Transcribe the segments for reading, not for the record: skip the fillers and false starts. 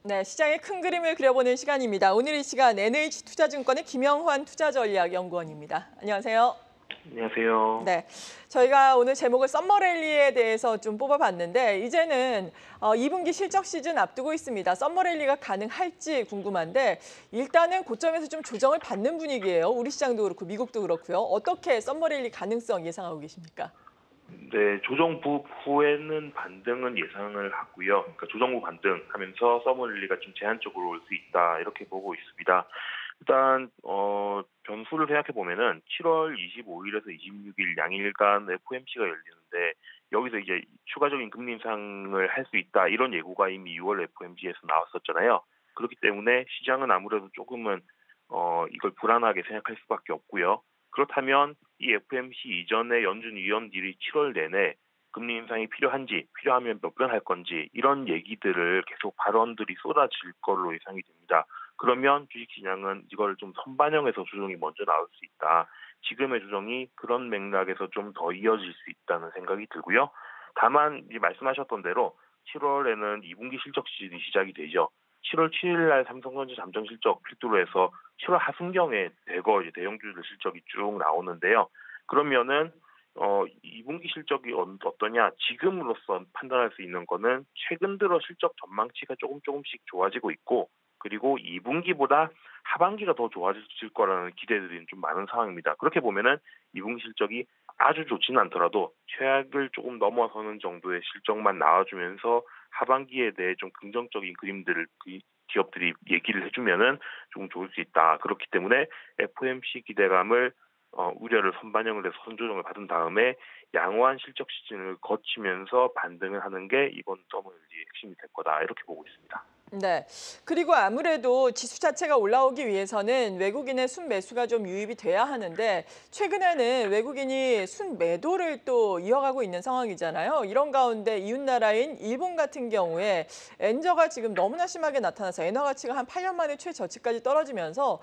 네, 시장의 큰 그림을 그려보는 시간입니다. 오늘 이 시간 NH투자증권의 김영환 투자전략연구원입니다. 안녕하세요. 안녕하세요. 네, 저희가 오늘 제목을 썸머랠리에 대해서 좀 뽑아봤는데 이제는 2분기 실적 시즌 앞두고 있습니다. 썸머랠리가 가능할지 궁금한데 일단은 고점에서 좀 조정을 받는 분위기예요. 우리 시장도 그렇고 미국도 그렇고요. 어떻게 썸머랠리 가능성 예상하고 계십니까? 네, 조정 후에는 반등은 예상을 하고요. 그러니까 조정 후 반등하면서 서머릴리가 좀 제한적으로 올 수 있다 이렇게 보고 있습니다. 일단 변수를 생각해 보면은 7월 25일에서 26일 양일간 FOMC가 열리는데 여기서 이제 추가적인 금리 인상을 할 수 있다 이런 예고가 이미 6월 FOMC에서 나왔었잖아요. 그렇기 때문에 시장은 아무래도 조금은 이걸 불안하게 생각할 수밖에 없고요. 그렇다면 이 FOMC 이전에 연준 위원들이 7월 내내 금리 인상이 필요한지, 필요하면 몇 번 할 건지 이런 얘기들을 계속 발언들이 쏟아질 걸로 예상이 됩니다. 그러면 주식시장은 이걸 좀 선반영해서 조정이 먼저 나올 수 있다. 지금의 조정이 그런 맥락에서 좀 더 이어질 수 있다는 생각이 들고요. 다만 말씀하셨던 대로 7월에는 2분기 실적 시즌이 시작이 되죠. 7월 7일 날 삼성전자 잠정 실적 필두로 해서 7월 하순경에 대거 이제 대형주들 실적이 쭉 나오는데요. 그러면은 2분기 실적이 어떠냐? 지금으로서 판단할 수 있는 거는 최근 들어 실적 전망치가 조금씩 좋아지고 있고 그리고 2분기보다 하반기가 더 좋아질 거라는 기대들이 좀 많은 상황입니다. 그렇게 보면은 2분기 실적이 아주 좋지는 않더라도 최악을 조금 넘어서는 정도의 실적만 나와주면서 하반기에 대해 좀 긍정적인 그림들을 기업들이 얘기를 해주면은 조금 좋을 수 있다. 그렇기 때문에 FOMC 기대감을 우려를 선반영을 해서 선조정을 받은 다음에 양호한 실적 시즌을 거치면서 반등을 하는 게 이번 서머일리의 핵심이 될 거다. 이렇게 보고 있습니다. 네. 그리고 아무래도 지수 자체가 올라오기 위해서는 외국인의 순매수가 좀 유입이 돼야 하는데 최근에는 외국인이 순매도를 또 이어가고 있는 상황이잖아요. 이런 가운데 이웃나라인 일본 같은 경우에 엔저가 지금 너무나 심하게 나타나서 엔화 가치가 한 8년 만에 최저치까지 떨어지면서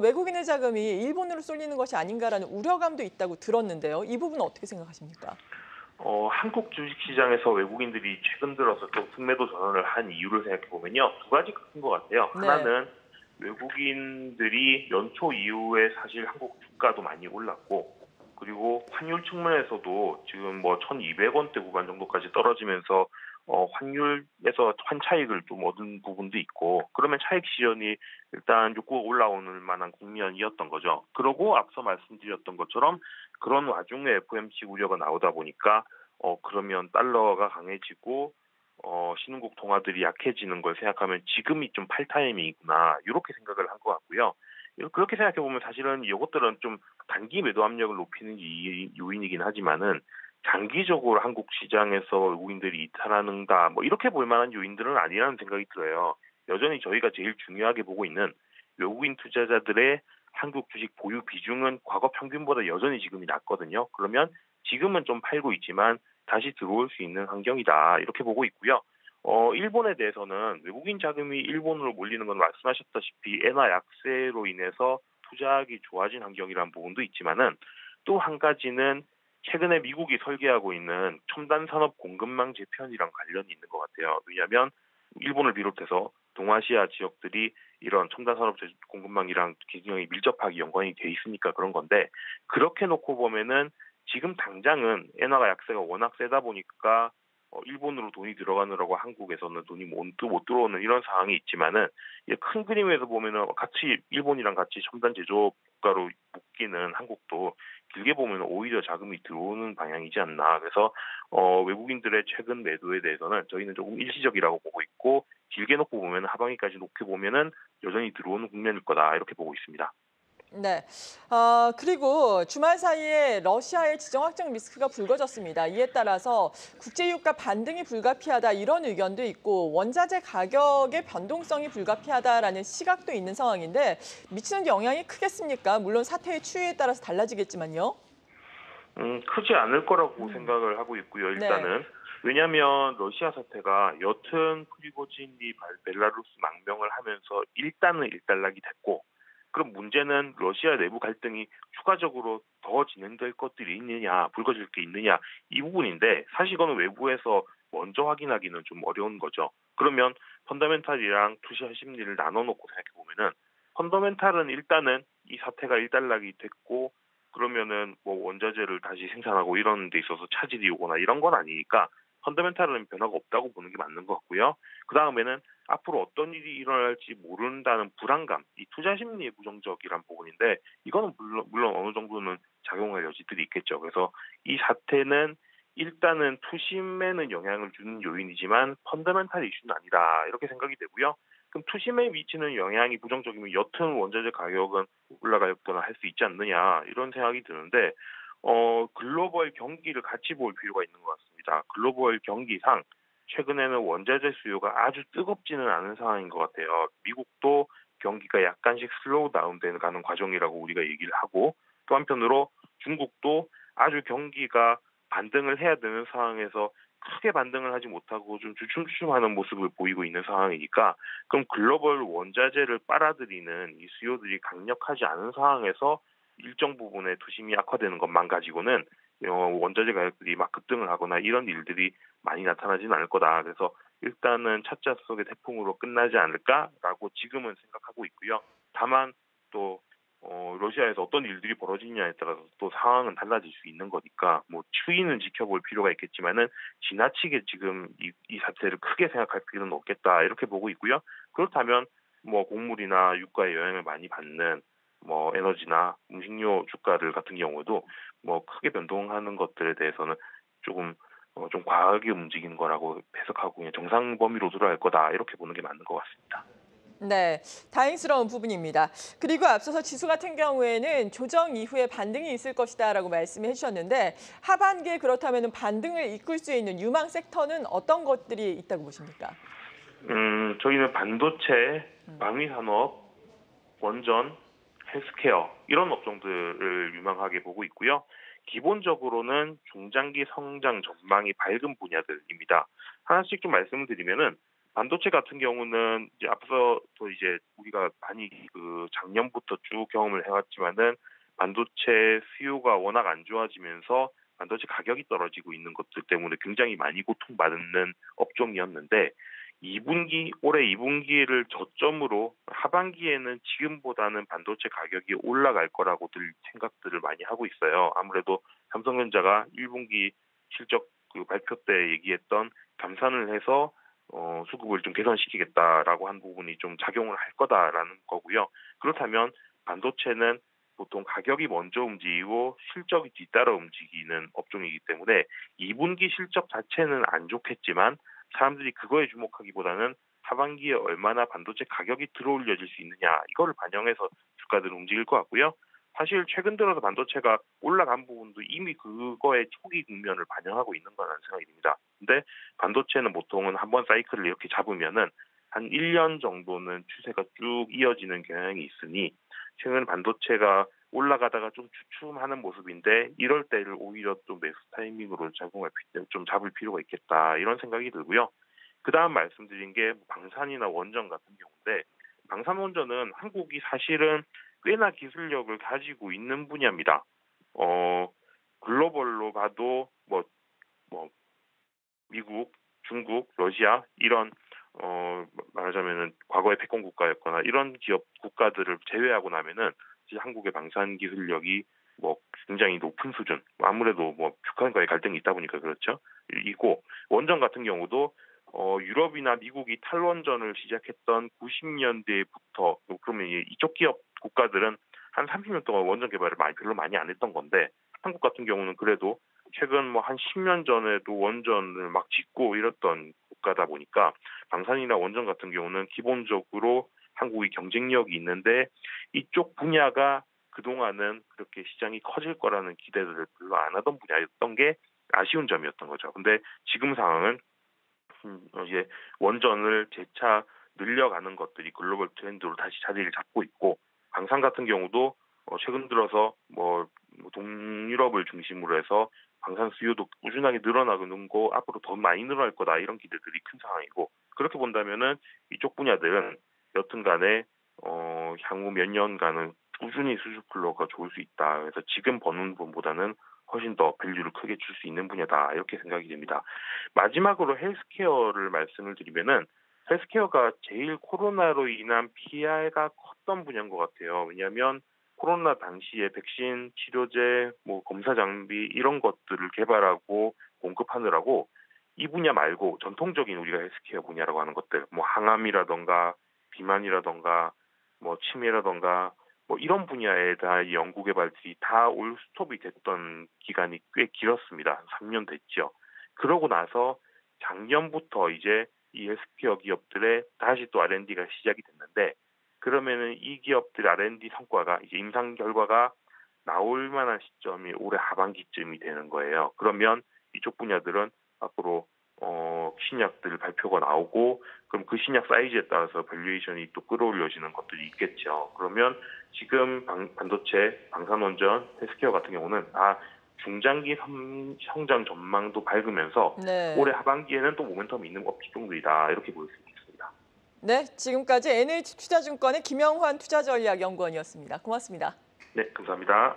외국인의 자금이 일본으로 쏠리는 것이 아닌가라는 우려감도 있다고 들었는데요. 이 부분은 어떻게 생각하십니까? 한국 주식시장에서 외국인들이 최근 들어서 좀 순매도 전환을 한 이유를 생각해 보면요. 두 가지가 큰 것 같아요. 네. 하나는 외국인들이 연초 이후에 사실 한국 주가도 많이 올랐고 그리고 환율 측면에서도 지금 뭐 1,200원대 구간 정도까지 떨어지면서 환율에서 환차익을 좀 얻은 부분도 있고 그러면 차익 실현이 일단 욕구가 올라오는 만한 국면이었던 거죠. 그러고 앞서 말씀드렸던 것처럼 그런 와중에 FOMC 우려가 나오다 보니까 그러면 달러가 강해지고 신흥국 통화들이 약해지는 걸 생각하면 지금이 좀 팔타임이구나 이렇게 생각을 한 것 같고요. 그렇게 생각해 보면 사실은 이것들은 좀 단기 매도 압력을 높이는 요인이긴 하지만은 장기적으로 한국 시장에서 외국인들이 이탈하는가 뭐 이렇게 볼 만한 요인들은 아니라는 생각이 들어요. 여전히 저희가 제일 중요하게 보고 있는 외국인 투자자들의 한국 주식 보유 비중은 과거 평균보다 여전히 지금이 낮거든요. 그러면 지금은 좀 팔고 있지만 다시 들어올 수 있는 환경이다. 이렇게 보고 있고요. 일본에 대해서는 외국인 자금이 일본으로 몰리는 건 말씀하셨다시피 엔화 약세로 인해서 투자하기 좋아진 환경이라는 부분도 있지만은 또 한 가지는 최근에 미국이 설계하고 있는 첨단 산업 공급망 재편이랑 관련이 있는 것 같아요. 왜냐하면 일본을 비롯해서 동아시아 지역들이 이런 첨단 산업 공급망이랑 굉장히 밀접하게 연관이 돼 있으니까 그런 건데 그렇게 놓고 보면은 지금 당장은 엔화가 약세가 워낙 세다 보니까 일본으로 돈이 들어가느라고 한국에서는 돈이 못 들어오는 이런 상황이 있지만은 큰 그림에서 보면은 같이 일본이랑 같이 첨단 제조 국가로 묶이는 한국도 길게 보면 오히려 자금이 들어오는 방향이지 않나. 그래서 외국인들의 최근 매도에 대해서는 저희는 조금 일시적이라고 보고 있고 길게 놓고 보면 하반기까지 놓고 보면은 여전히 들어오는 국면일 거다 이렇게 보고 있습니다. 네. 그리고 주말 사이에 러시아의 지정 확장 리스크가 불거졌습니다. 이에 따라서 국제유가 반등이 불가피하다 이런 의견도 있고 원자재 가격의 변동성이 불가피하다라는 시각도 있는 상황인데 미치는 영향이 크겠습니까? 물론 사태의 추이에 따라서 달라지겠지만요. 크지 않을 거라고 생각을 하고 있고요. 네. 일단은 왜냐하면 러시아 사태가 여튼 프리고진이 벨라루스 망명을 하면서 일단은 일단락이 됐고 그럼 문제는 러시아 내부 갈등이 추가적으로 더 진행될 것들이 있느냐, 불거질 게 있느냐 이 부분인데 사실 이거는 외부에서 먼저 확인하기는 좀 어려운 거죠. 그러면 펀더멘탈이랑 투자 심리를 나눠놓고 생각해 보면은 펀더멘탈은 일단은 이 사태가 일단락이 됐고 그러면은 뭐 원자재를 다시 생산하고 이런 데 있어서 차질이 오거나 이런 건 아니니까 펀더멘탈은 변화가 없다고 보는 게 맞는 것 같고요. 그 다음에는 앞으로 어떤 일이 일어날지 모른다는 불안감, 이 투자 심리의 부정적이란 부분인데 이거는 물론 어느 정도는 작용할 여지들이 있겠죠. 그래서 이 사태는 일단은 투심에는 영향을 주는 요인이지만 펀더멘탈 이슈는 아니다 이렇게 생각이 되고요. 그럼 투심에 미치는 영향이 부정적이면 여튼 원자재 가격은 올라가거나 할 수 있지 않느냐 이런 생각이 드는데 글로벌 경기를 같이 볼 필요가 있는 것 같습니다. 글로벌 경기상 최근에는 원자재 수요가 아주 뜨겁지는 않은 상황인 것 같아요. 미국도 경기가 약간씩 슬로우 다운되는 가는 과정이라고 우리가 얘기를 하고 또 한편으로 중국도 아주 경기가 반등을 해야 되는 상황에서 크게 반등을 하지 못하고 좀 주춤주춤하는 모습을 보이고 있는 상황이니까 그럼 글로벌 원자재를 빨아들이는 이 수요들이 강력하지 않은 상황에서 일정 부분의 투심이 악화되는 것만 가지고는 원자재 가격들이 막 급등을 하거나 이런 일들이 많이 나타나지는 않을 거다. 그래서 일단은 차자 속의 태풍으로 끝나지 않을까라고 지금은 생각하고 있고요. 다만 또 러시아에서 어떤 일들이 벌어지느냐에 따라서 또 상황은 달라질 수 있는 거니까 뭐 추이는 지켜볼 필요가 있겠지만은 지나치게 지금 이 사태를 크게 생각할 필요는 없겠다 이렇게 보고 있고요. 그렇다면 뭐 곡물이나 유가에 영향을 많이 받는 뭐 에너지나 음식료 주가들 같은 경우도 뭐 크게 변동하는 것들에 대해서는 조금 좀 과하게 움직이는 거라고 해석하고 그냥 정상 범위로 들어갈 거다 이렇게 보는 게 맞는 것 같습니다. 네, 다행스러운 부분입니다. 그리고 앞서서 지수 같은 경우에는 조정 이후에 반등이 있을 것이다라고 말씀해 주셨는데 하반기에 그렇다면 반등을 이끌 수 있는 유망 섹터는 어떤 것들이 있다고 보십니까? 저희는 반도체, 방위산업, 원전, 헬스케어 이런 업종들을 유망하게 보고 있고요. 기본적으로는 중장기 성장 전망이 밝은 분야들입니다. 하나씩 좀 말씀을 드리면은 반도체 같은 경우는 이제 앞서도 이제 우리가 많이 그 작년부터 쭉 경험을 해왔지만은 반도체 수요가 워낙 안 좋아지면서 반도체 가격이 떨어지고 있는 것들 때문에 굉장히 많이 고통받는 업종이었는데 2분기, 올해 2분기를 저점으로 하반기에는 지금보다는 반도체 가격이 올라갈 거라고들 생각들을 많이 하고 있어요. 아무래도 삼성전자가 1분기 실적 그 발표 때 얘기했던 감산을 해서 수급을 좀 개선시키겠다라고 한 부분이 좀 작용을 할 거다라는 거고요. 그렇다면 반도체는 보통 가격이 먼저 움직이고 실적이 뒤따라 움직이는 업종이기 때문에 2분기 실적 자체는 안 좋겠지만 사람들이 그거에 주목하기보다는 하반기에 얼마나 반도체 가격이 들어올려질 수 있느냐 이거를 반영해서 주가들을 움직일 것 같고요. 사실 최근 들어서 반도체가 올라간 부분도 이미 그거의 초기 국면을 반영하고 있는 거라는 생각이 듭니다. 근데 반도체는 보통은 한번 사이클을 이렇게 잡으면은 한 1년 정도는 추세가 쭉 이어지는 경향이 있으니 최근 반도체가 올라가다가 좀 주춤하는 모습인데 이럴 때를 오히려 또 매수 타이밍으로 좀 잡을 필요가 있겠다 이런 생각이 들고요. 그다음 말씀드린 게 방산이나 원전 같은 경우인데 방산원전은 한국이 사실은 꽤나 기술력을 가지고 있는 분야입니다. 어, 글로벌로 봐도 뭐 미국, 중국, 러시아 이런 말하자면은 과거의 패권 국가였거나 이런 기업 국가들을 제외하고 나면은 이제 한국의 방산 기술력이 뭐 굉장히 높은 수준. 아무래도 뭐 북한과의 갈등이 있다 보니까 그렇죠. 이고 원전 같은 경우도 유럽이나 미국이 탈원전을 시작했던 90년대부터 그러면 이쪽 기업 국가들은 한 30년 동안 원전 개발을 별로 많이 안 했던 건데 한국 같은 경우는 그래도 최근 뭐 한 10년 전에도 원전을 막 짓고 이랬던 국가다 보니까 방산이나 원전 같은 경우는 기본적으로 한국이 경쟁력이 있는데 이쪽 분야가 그동안은 그렇게 시장이 커질 거라는 기대들을 별로 안 하던 분야였던 게 아쉬운 점이었던 거죠. 근데 지금 상황은 이제 원전을 재차 늘려가는 것들이 글로벌 트렌드로 다시 자리를 잡고 있고 방산 같은 경우도 최근 들어서 뭐 동유럽을 중심으로 해서 방산 수요도 꾸준하게 늘어나는 거 앞으로 더 많이 늘어날 거다 이런 기대들이 큰 상황이고 그렇게 본다면은 이쪽 분야들은 여튼간에 향후 몇 년간은 꾸준히 수주 플로우가 좋을 수 있다. 그래서 지금 버는 분보다는 훨씬 더 밸류를 크게 줄 수 있는 분야다 이렇게 생각이 됩니다. 마지막으로 헬스케어를 말씀을 드리면은 헬스케어가 제일 코로나로 인한 피해가 컸던 분야인 것 같아요. 왜냐하면 코로나 당시에 백신, 치료제, 뭐 검사 장비 이런 것들을 개발하고 공급하느라고 이 분야 말고 전통적인 우리가 헬스케어 분야라고 하는 것들, 뭐 항암이라던가 비만이라던가 뭐 치매라던가 뭐 이런 분야에 대한 연구 개발들이 다 올 스톱이 됐던 기간이 꽤 길었습니다. 3년 됐죠. 그러고 나서 작년부터 이제 이 헬스케어 기업들의 다시 또 R&D가 시작이 됐는데 그러면은 이 기업들 R&D 성과가 이제 임상 결과가 나올 만한 시점이 올해 하반기쯤이 되는 거예요. 그러면 이쪽 분야들은 앞으로 신약들 발표가 나오고 그럼 그 신약 사이즈에 따라서 밸류에이션이 또 끌어올려지는 것들이 있겠죠. 그러면 지금 반도체, 방산원전, 헬스케어 같은 경우는 중장기 성장 전망도 밝으면서 올해 네. 하반기에는 또 모멘텀이 있는 업종들이다 이렇게 볼 수 있겠습니다. 네, 지금까지 NH투자증권의 김영환 투자전략연구원이었습니다. 고맙습니다. 네, 감사합니다.